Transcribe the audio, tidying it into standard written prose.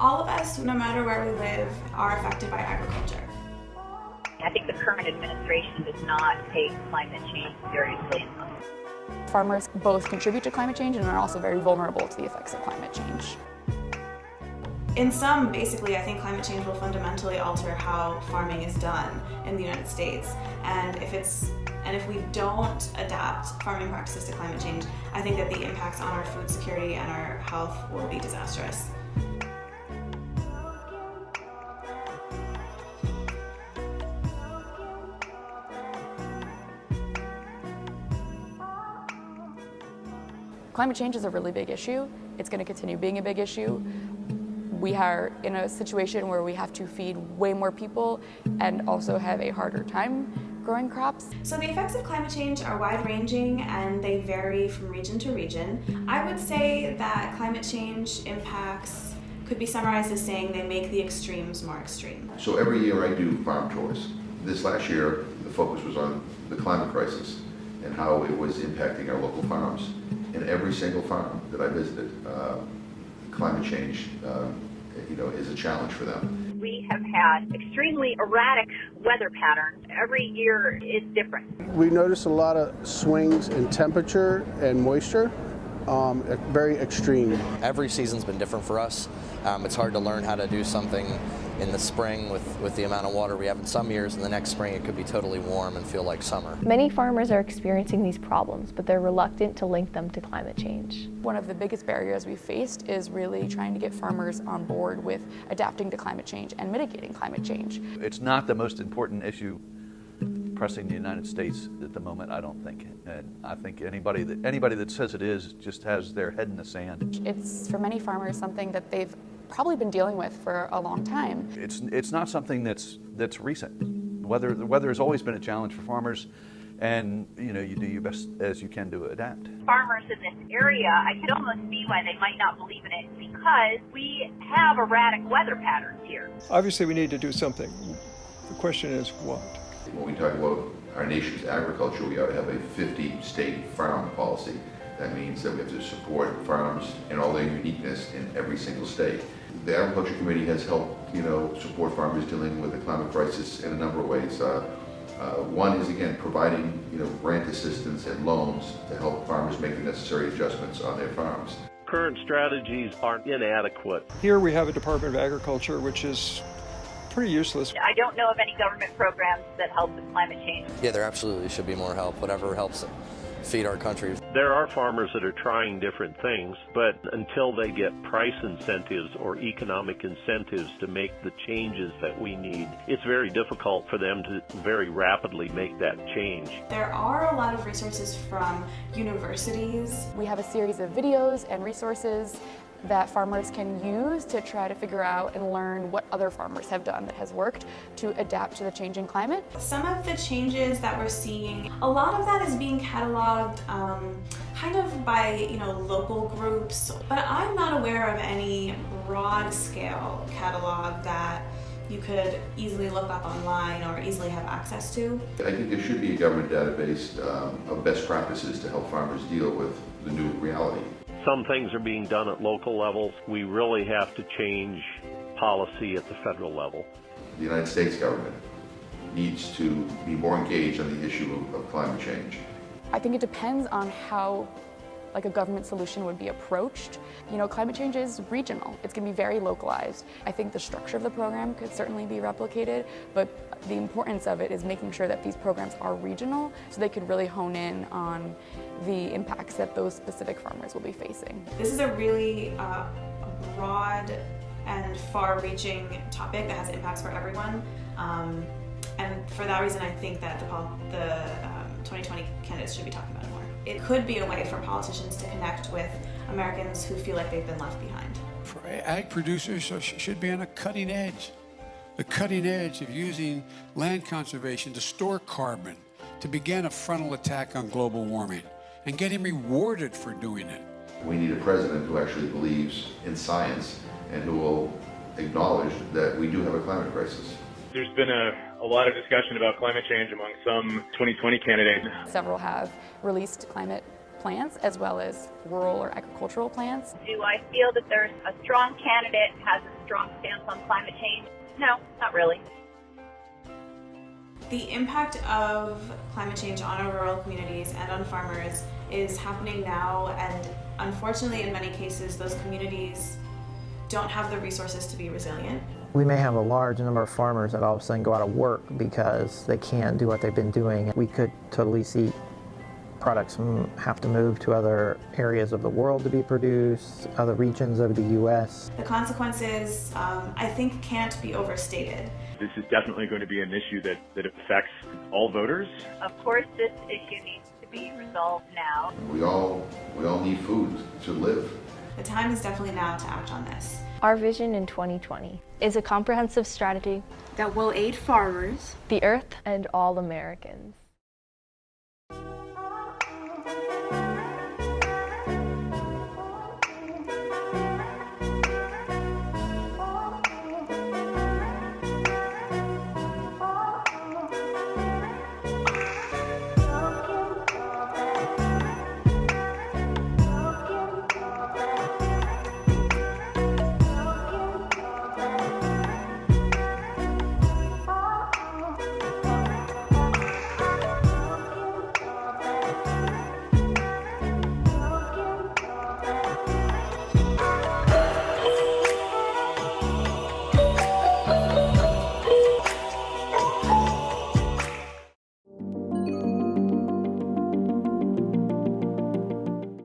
all of us, no matter where we live, are affected by agriculture. I think the current administration does not take climate change seriously enough. Farmers both contribute to climate change and are also very vulnerable to the effects of climate change. In sum, basically, I think climate change will fundamentally alter how farming is done in the United States. And if we don't adapt farming practices to climate change, I think that the impacts on our food security and our health will be disastrous. Climate change is a really big issue. It's going to continue being a big issue. We are in a situation where we have to feed way more people and also have a harder time growing crops. So the effects of climate change are wide-ranging and they vary from region to region. I would say that climate change impacts could be summarized as saying they make the extremes more extreme. So every year I do farm tours. This last year, the focus was on the climate crisis and how it was impacting our local farms. In every single farm that I visited, climate change is a challenge for them. We have had extremely erratic weather patterns. Every year is different. We notice a lot of swings in temperature and moisture, very extreme. Every season's been different for us. It's hard to learn how to do something in the spring with the amount of water we have in some years, and the next spring it could be totally warm and feel like summer. Many farmers are experiencing these problems, but they're reluctant to link them to climate change. One of the biggest barriers we've faced is really trying to get farmers on board with adapting to climate change and mitigating climate change. It's not the most important issue pressing the United States at the moment, I don't think. And I think anybody that says it is just has their head in the sand. It's, for many farmers, something that they've probably been dealing with for a long time. It's not something that's recent. The weather has always been a challenge for farmers, and you do your best as you can to adapt. Farmers in this area, I could almost see why they might not believe in it, because we have erratic weather patterns here. Obviously we need to do something. The question is what? When we talk about our nation's agriculture, we ought to have a 50-state farm policy. That means that we have to support farms in all their uniqueness in every single state. The Agriculture Committee has helped, support farmers dealing with the climate crisis in a number of ways. One is, again, providing, grant assistance and loans to help farmers make the necessary adjustments on their farms. Current strategies aren't inadequate. Here we have a Department of Agriculture, which is pretty useless. I don't know of any government programs that help with climate change. Yeah, there absolutely should be more help, whatever helps feed our country. There are farmers that are trying different things, but until they get price incentives or economic incentives to make the changes that we need, it's very difficult for them to very rapidly make that change. There are a lot of resources from universities. We have a series of videos and resources that farmers can use to try to figure out and learn what other farmers have done that has worked to adapt to the changing climate. Some of the changes that we're seeing, a lot of that is being cataloged kind of by local groups, but I'm not aware of any broad scale catalog that you could easily look up online or easily have access to. I think there should be a government database of best practices to help farmers deal with the new reality. Some things are being done at local levels. We really have to change policy at the federal level. The United States government needs to be more engaged on the issue of climate change. I think it depends on how a government solution would be approached. Climate change is regional. It's going to be very localized. I think the structure of the program could certainly be replicated, but the importance of it is making sure that these programs are regional so they could really hone in on the impacts that those specific farmers will be facing. This is a really broad and far-reaching topic that has impacts for everyone. And for that reason, I think that the 2020 candidates should be talking about it more. It could be a way for politicians to connect with Americans who feel like they've been left behind. For ag producers should be on a cutting edge. The cutting edge of using land conservation to store carbon, to begin a frontal attack on global warming, and getting rewarded for doing it. We need a president who actually believes in science and who will acknowledge that we do have a climate crisis. There's been a lot of discussion about climate change among some 2020 candidates. Several have released climate plants as well as rural or agricultural plants. Do I feel that there's a strong candidate who has a strong stance on climate change? No, not really. The impact of climate change on our rural communities and on farmers is happening now, and unfortunately in many cases those communities don't have the resources to be resilient. We may have a large number of farmers that all of a sudden go out of work because they can't do what they've been doing. We could totally see products have to move to other areas of the world to be produced, other regions of the U.S. The consequences, I think, can't be overstated. This is definitely going to be an issue that affects all voters. Of course, this issue needs to be resolved now. We all need food to live. The time is definitely now to act on this. Our vision in 2020 is a comprehensive strategy that will aid farmers, the earth, and all Americans.